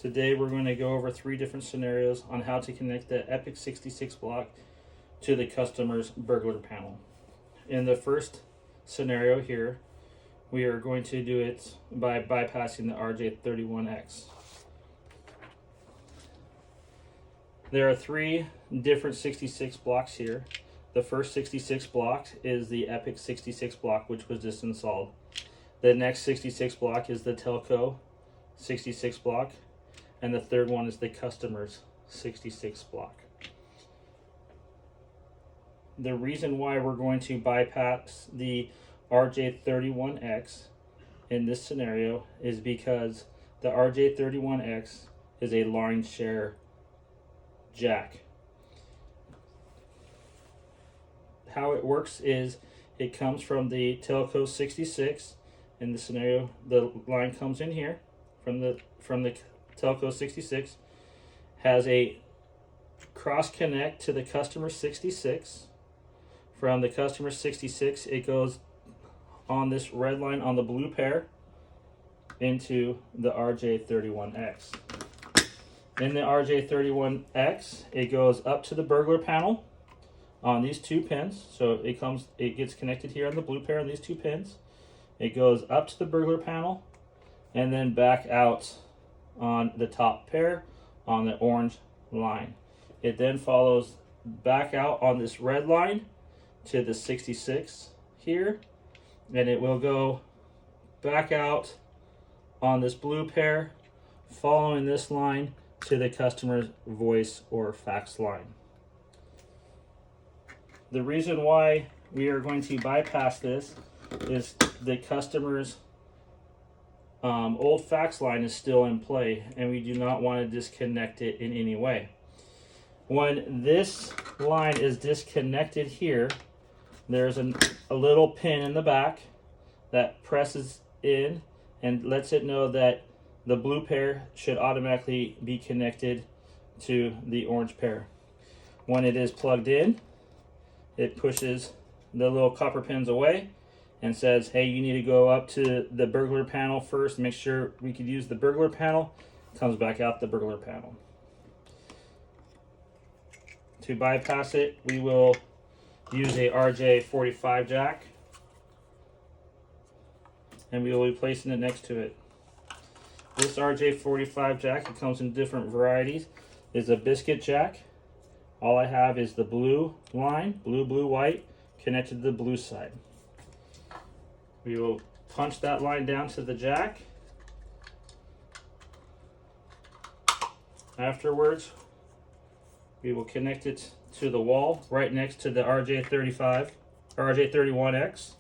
Today we're going to go over 3 different scenarios on how to connect the EPIC 66 block to the customer's burglar panel. In the first scenario here, we are going to do it by bypassing the RJ31X. There are 3 different 66 blocks here. The first 66 block is the EPIC 66 block, which was just installed. The next 66 block is the telco 66 block, and the third one is the customer's 66 block. The reason why we're going to bypass the RJ31X in this scenario is because the RJ31X is a line share jack. How it works is it comes from the telco 66. In this scenario, the line comes in here from the telco 66, has a cross connect to the customer 66. From the customer 66, it goes on this red line on the blue pair into the RJ31X. In the RJ31X, it goes up to the burglar panel on these 2 pins. So it gets connected here on the blue pair on these 2 pins. It goes up to the burglar panel and then back out on the top pair on the orange line. It then follows back out on this red line to the 66 here, and it will go back out on this blue pair following this line to the customer's voice or fax line. The reason why we are going to bypass this is the customer's old fax line is still in play, and we do not want to disconnect it in any way. When this line is disconnected here, there's a little pin in the back that presses in and lets it know that the blue pair should automatically be connected to the orange pair. When it is plugged in, it pushes the little copper pins away and says, hey, you need to go up to the burglar panel first, make sure we could use the burglar panel. Comes back out the burglar panel. To bypass it, we will use a RJ45 jack, and we will be placing it next to it. This RJ45 jack, it comes in different varieties, is a biscuit jack. All I have is the blue line, blue, white, connected to the blue side. We will punch that line down to the jack. Afterwards, we will connect it to the wall right next to the RJ31X.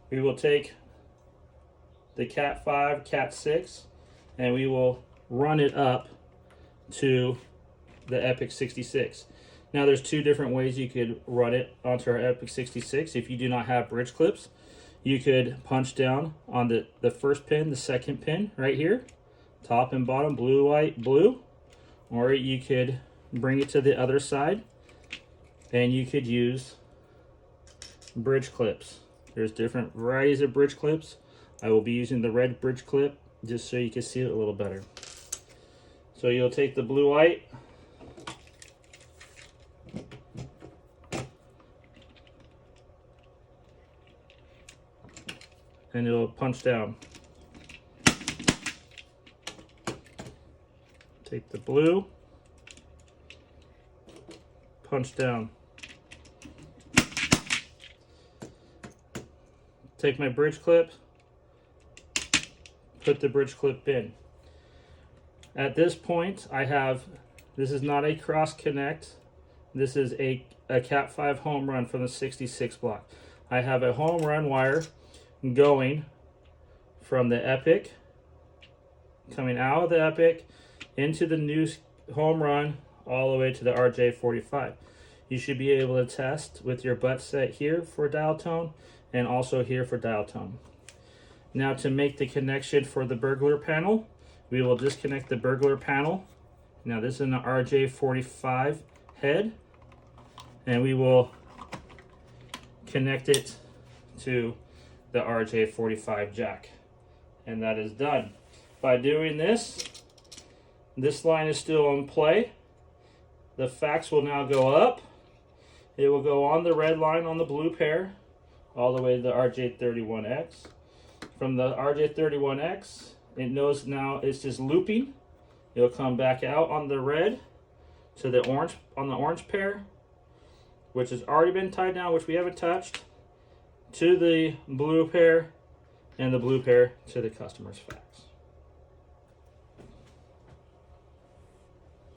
We will take the Cat 5, Cat 6, and we will run it up to the EPIC 66. Now there's 2 different ways you could run it onto our EPIC 66. If you do not have bridge clips, you could punch down on the first pin, the second pin right here, top and bottom, blue, white, blue, or you could bring it to the other side and you could use bridge clips. There's different varieties of bridge clips. I will be using the red bridge clip just so you can see it a little better. So you'll take the blue white, and it'll punch down. Take the blue, punch down. Take my bridge clip, put the bridge clip in. At this point, this is not a cross connect. This is a Cat 5 home run from the 66 block. I have a home run wire going from the EPIC, coming out of the EPIC into the new home run all the way to the RJ45. You should be able to test with your butt set here for dial tone and also here for dial tone. Now to make the connection for the burglar panel, we will disconnect the burglar panel. Now this is an to the RJ45 jack. And that is done. By doing this, this line is still in play. The fax will now go up. It will go on the red line on the blue pair all the way to the RJ31X. From the RJ31X, it knows now it's just looping. It'll come back out on the red to the orange, on the orange pair, which has already been tied down, which we haven't touched, to the blue pair, and the blue pair to the customer's fax.